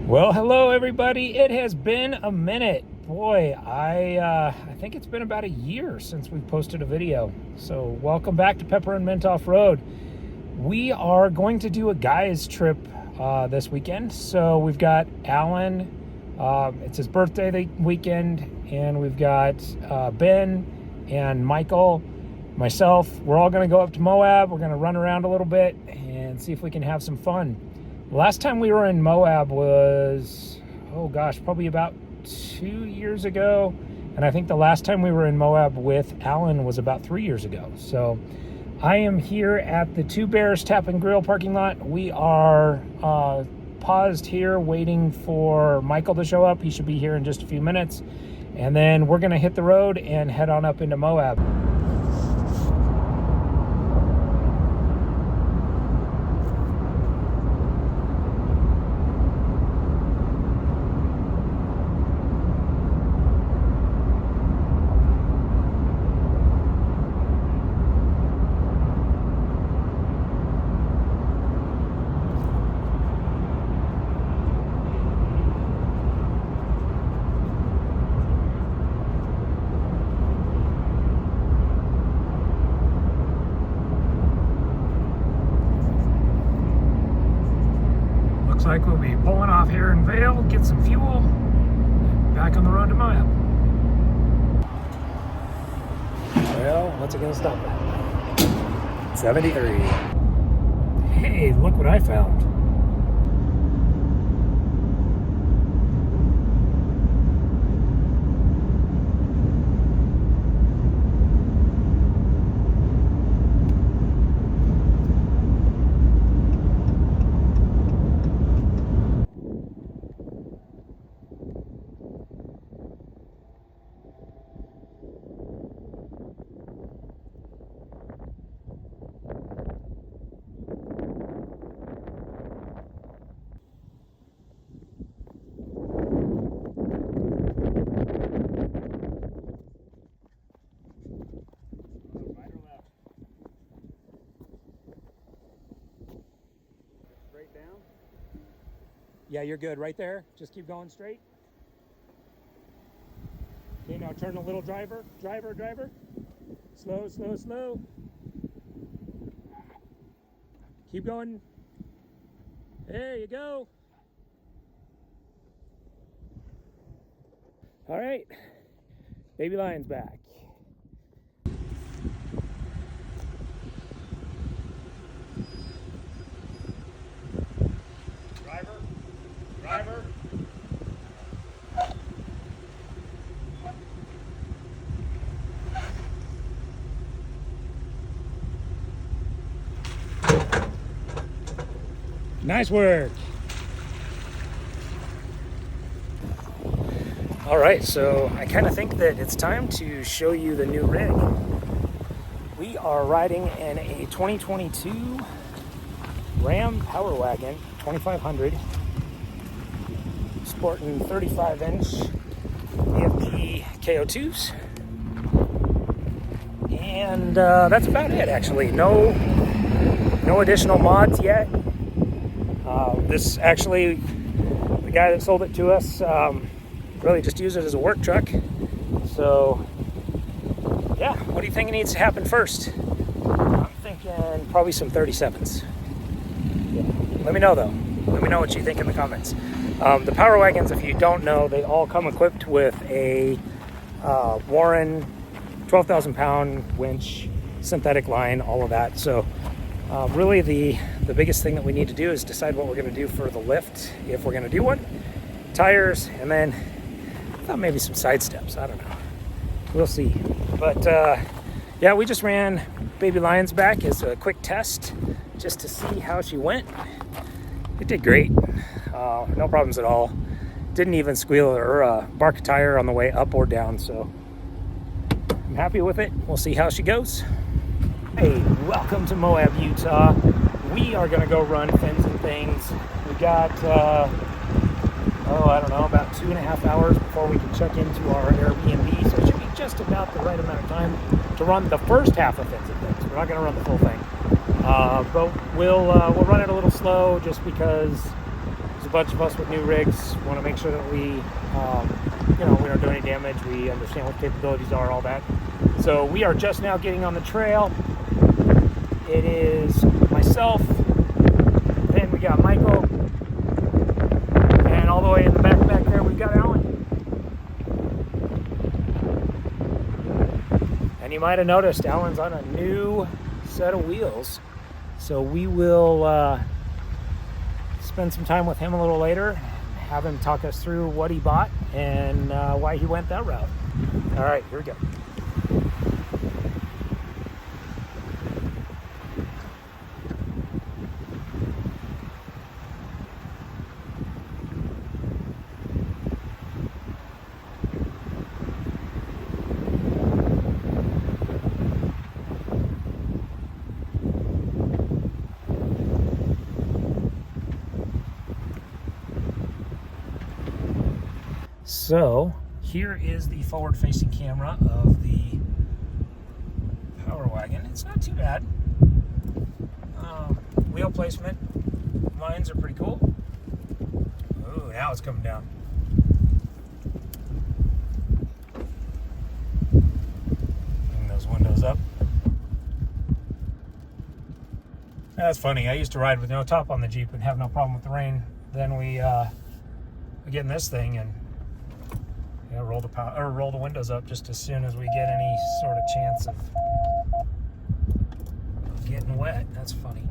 Well, hello everybody. It has been a minute. Boy, I think it's been about a year since we posted a video. So welcome back to Pepper and Mint Off-Road. We are going to do a guys trip this weekend. So we've got Alan, it's his birthday weekend, and we've got Ben and Michael, myself. We're all going to go up to Moab. We're going to run around a little bit and see if we can have some fun. Last time we were in Moab was, probably about 2 years ago. And I think the last time we were in Moab with Alan was about 3 years ago. So I am here at the Two Bears Tap and Grill parking lot. We are paused here waiting for Michael to show up. He should be here in just a few minutes. And then we're going to hit the road and head on up into Moab. Like we'll be pulling off here in Vail, get some fuel, and back on the road to Moab. Well, what's it gonna stop at? 73. Hey, look what I found. Yeah, you're good right there. Just keep going straight. Okay, now turn a little driver. Slow, slow, slow. Keep going. There you go. All right, baby lion's back. Driver. Nice work. All right, so I kind of think that it's time to show you the new rig. We are riding in a 2022 Ram Power Wagon 2500. Sporting 35-inch EFG KO2s, and that's about it. Actually, no additional mods yet. This actually, the guy that sold it to us really just used it as a work truck. So, yeah, what do you think needs to happen first? I'm thinking probably some 37s. Yeah. Let me know though. Let me know what you think in the comments. The Power Wagons, if you don't know, they all come equipped with a Warren 12,000 pound winch, synthetic line, all of that. So really the biggest thing that we need to do is decide what we're going to do for the lift, if we're going to do one, tires, and then I thought maybe some side steps. I don't know. We'll see. But yeah, we just ran Baby Lion's back as a quick test just to see how she went. It did great. No problems at all. Didn't even squeal or bark a tire on the way up or down, so I'm happy with it. We'll see how she goes. Hey, welcome to Moab, Utah. We are gonna go run fins and things. We got, I don't know, about 2.5 hours before we can check into our Airbnb, so it should be just about the right amount of time to run the first half of fins and things. We're not gonna run the full thing. But we'll run it a little slow just because a bunch of us with new rigs. Want to make sure that we, we don't do any damage. We understand what capabilities are, all that. So we are just now getting on the trail. It is myself, then we got Michael, and all the way in the back there we've got Alan. And you might have noticed Alan's on a new set of wheels. So we will spend some time with him a little later, have him talk us through what he bought and why he went that route. All right, here we go. So here is the forward-facing camera of the Power Wagon. It's not too bad. Wheel placement, lines are pretty cool. Ooh, now it's coming down. Bring those windows up. That's funny. I used to ride with no top on the Jeep and have no problem with the rain. Then we get in this thing and roll the windows up just as soon as we get any sort of chance of getting wet. That's funny.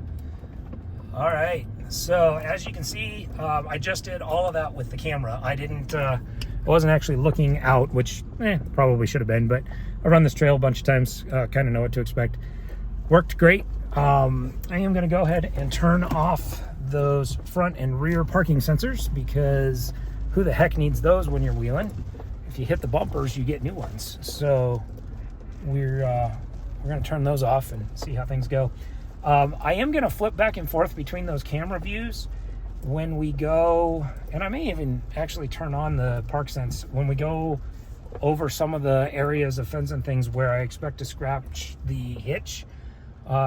All right, so as you can see, I just did all of that with the camera. I wasn't actually looking out, which probably should have been, but I've run this trail a bunch of times, kind of know what to expect. Worked great. I am going to go ahead and turn off those front and rear parking sensors, because who the heck needs those when you're wheeling? If you hit the bumpers, you get new ones. So we're going to turn those off and see how things go. I am going to flip back and forth between those camera views when we go, and I may even actually turn on the park sense when we go over some of the areas of fence and things where I expect to scratch the hitch,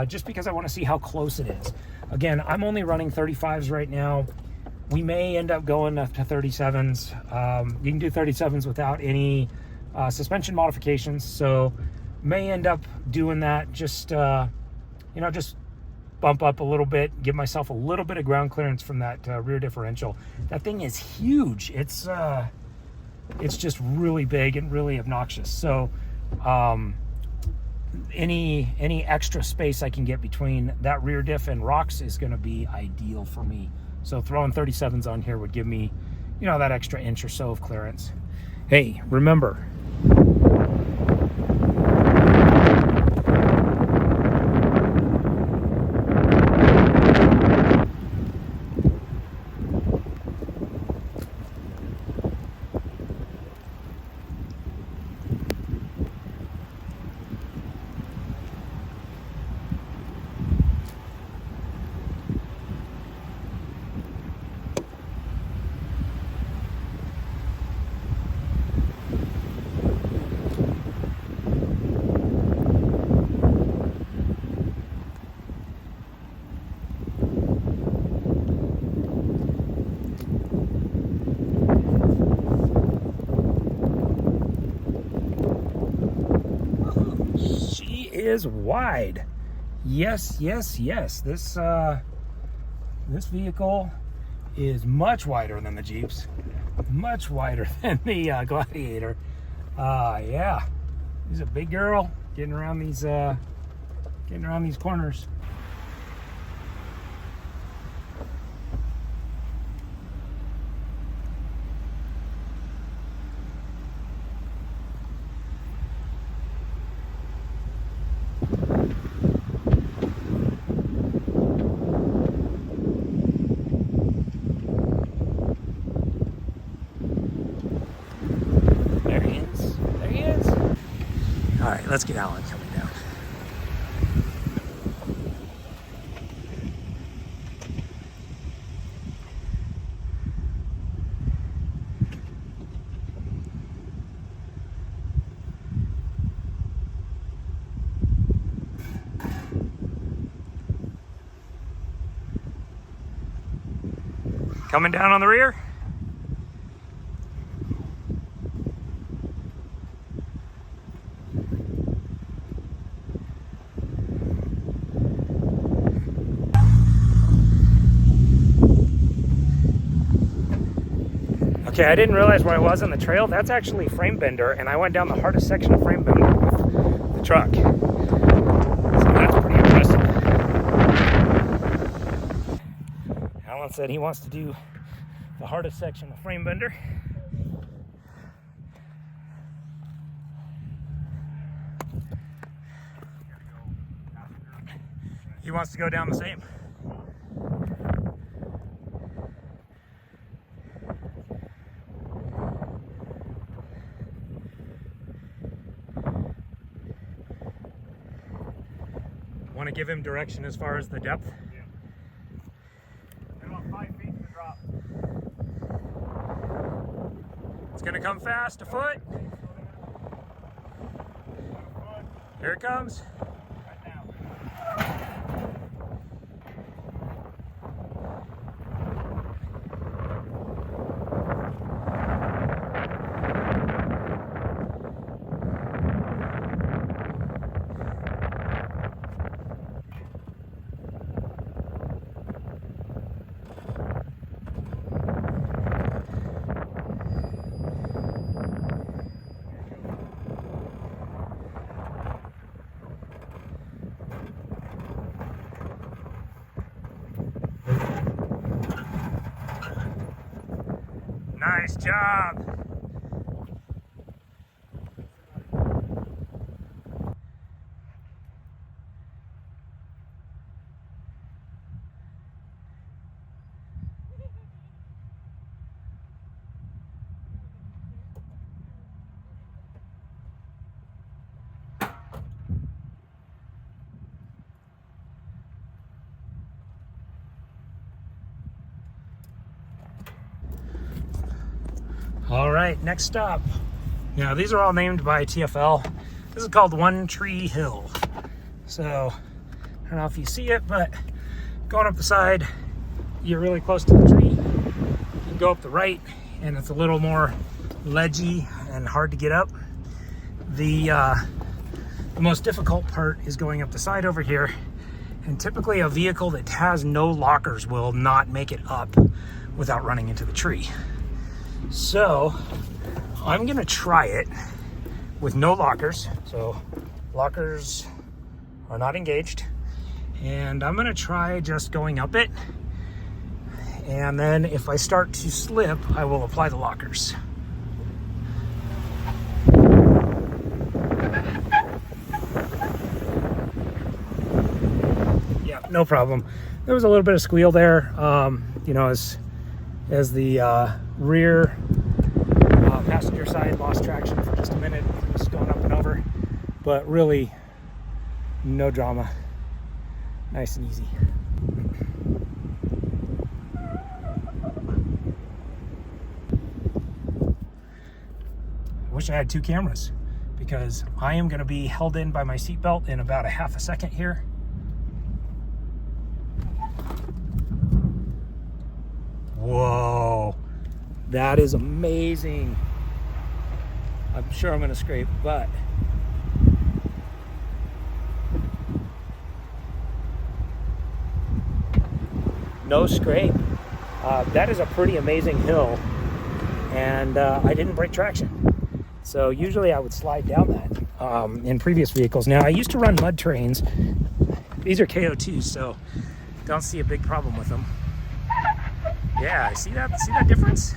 just because I want to see how close it is. Again, I'm only running 35s right now. We may end up going up to 37s. You can do 37s without any suspension modifications, so may end up doing that. Just just bump up a little bit, give myself a little bit of ground clearance from that rear differential. That thing is huge. It's just really big and really obnoxious. So any extra space I can get between that rear diff and rocks is going to be ideal for me. So throwing 37s on here would give me, that extra inch or so of clearance. Hey, remember, is wide. Yes. This vehicle is much wider than the Jeeps, much wider than the Gladiator. Yeah, he's a big girl getting around these corners. All right, let's get Alan coming down. Coming down on the rear. Okay, I didn't realize where I was on the trail. That's actually frame bender, and I went down the hardest section of frame bender with the truck. So that's pretty impressive. Alan said he wants to do the hardest section of frame bender. He wants to go down the same. Want to give him direction as far as the depth? Yeah. About 5 feet to drop. It's going to come fast, a foot. Here it comes. Right now. Nice job. All right, next stop. Now, these are all named by TFL. This is called One Tree Hill. So, I don't know if you see it, but going up the side, you're really close to the tree. You can go up the right, and it's a little more ledgy and hard to get up. The most difficult part is going up the side over here. And typically a vehicle that has no lockers will not make it up without running into the tree. So I'm gonna try it with no lockers. So lockers are not engaged. And I'm gonna try just going up it. And then if I start to slip, I will apply the lockers. Yeah, no problem. There was a little bit of squeal there, you know, as the rear passenger side lost traction for just a minute. It was going up and over, but really no drama. Nice and easy. I wish I had two cameras because I am going to be held in by my seatbelt in about a half a second here. Whoa, that is amazing. I'm sure I'm going to scrape, but no scrape. That is a pretty amazing hill, and I didn't break traction. So usually I would slide down that in previous vehicles. Now I used to run mud trains. These are KO2s, so don't see a big problem with them. Yeah, see that difference?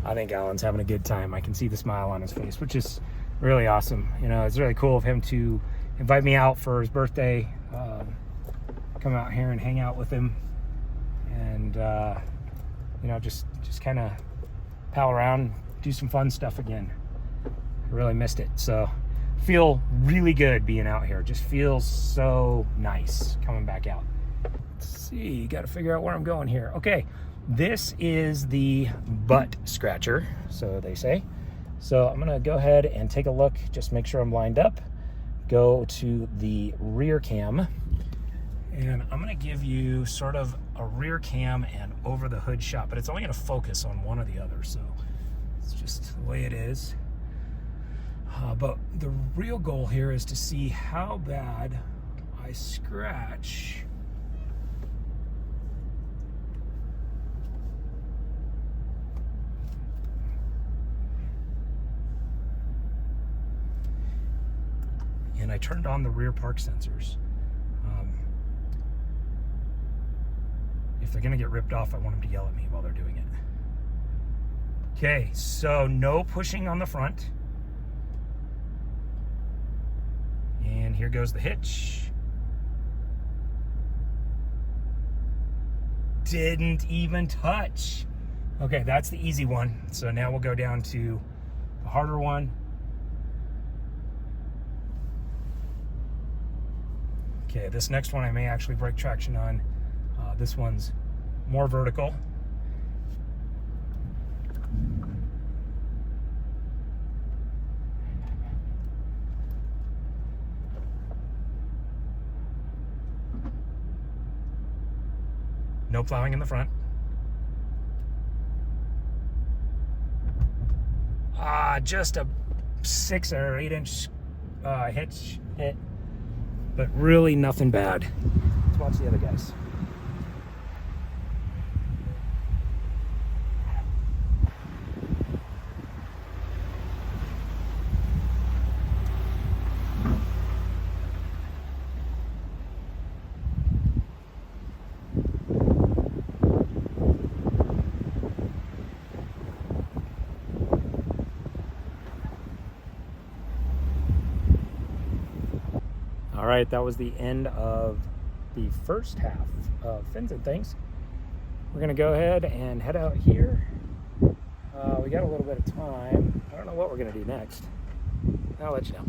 I think Alan's having a good time. I can see the smile on his face, which is really awesome. You know, it's really cool of him to invite me out for his birthday, come out here and hang out with him, and you know, just kind of pal around, do some fun stuff again. I really missed it. So feel really good being out here. Just feels so nice coming back out. Let's see, got to figure out where I'm going here. Okay, this is the butt scratcher, so they say. So I'm gonna go ahead and take a look, just make sure I'm lined up. Go to the rear cam, and I'm gonna give you sort of a rear cam and over the hood shot, but it's only gonna focus on one or the other, so it's just the way it is. But the real goal here is to see how bad I scratch and I turned on the rear park sensors. If they're gonna get ripped off, I want them to yell at me while they're doing it. Okay, so no pushing on the front. And here goes the hitch. Didn't even touch. Okay, that's the easy one. So now we'll go down to the harder one. Okay, this next one I may actually break traction on. This one's more vertical. No plowing in the front. Just a 6 or 8 inch hitch hit, but really nothing bad. Let's watch the other guys. All right, that was the end of the first half of Fins and Things. We're gonna go ahead and head out here. We got a little bit of time. I don't know what we're gonna do next. I'll let you know.